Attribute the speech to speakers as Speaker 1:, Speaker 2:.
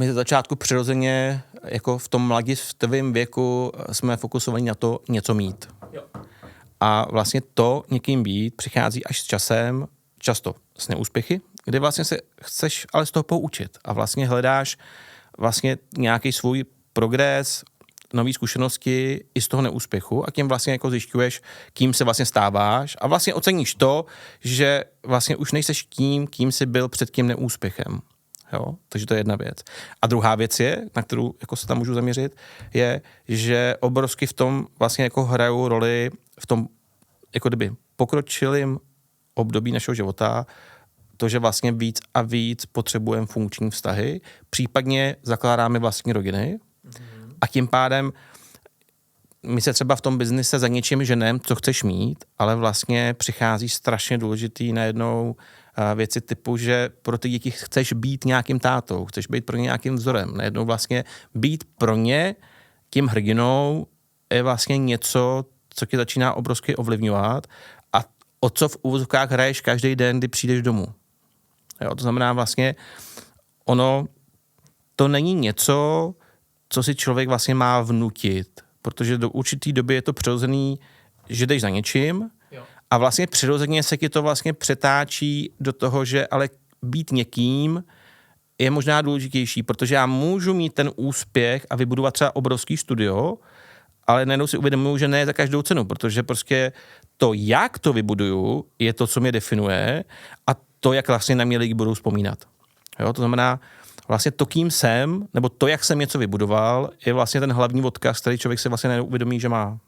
Speaker 1: My ze začátku přirozeně, jako v tom mladistvém věku, jsme fokusovaní na to něco mít.
Speaker 2: Jo.
Speaker 1: A vlastně to někým být přichází až s časem, často s neúspěchy, kdy vlastně se chceš ale z toho poučit a vlastně hledáš vlastně nějaký svůj progres, nový zkušenosti i z toho neúspěchu a tím vlastně jako zjišťuješ, kým se vlastně stáváš a vlastně oceníš to, že vlastně už nejseš tím, kým jsi byl před tím neúspěchem. Jo? Takže to je jedna věc. A druhá věc je, na kterou jako se tam můžu zaměřit, je, že obrovsky v tom vlastně jako hrajou roli v tom jako kdyby pokročilým období našeho života, to, že vlastně víc a víc potřebujeme funkční vztahy, případně zakládáme vlastní rodiny a tím pádem my se třeba v tom biznise za něčím ženem, co chceš mít, ale vlastně přichází strašně důležitý najednou věci typu, že pro ty děti chceš být nějakým tátou, chceš být pro ně nějakým vzorem. Najednou vlastně být pro ně tím hrdinou je vlastně něco, co tě začíná obrovsky ovlivňovat a o co v uvozovkách hraješ každý den, kdy přijdeš domů. Jo, to znamená vlastně, ono to není něco, co si člověk vlastně má vnutit, protože do určitý doby je to přirozený, že jdeš za něčím a vlastně přirozeně se ti to vlastně přetáčí do toho, že ale být někým je možná důležitější, protože já můžu mít ten úspěch a vybudovat třeba obrovský studio, ale najednou si uvědomuji, že ne za každou cenu, protože prostě to, jak to vybuduju, je to, co mě definuje a to, jak vlastně na mě lidi budou vzpomínat. Jo, to znamená, vlastně to, kým jsem, nebo to, jak jsem něco vybudoval, je vlastně ten hlavní odkaz, který člověk si vlastně neuvědomí, že má.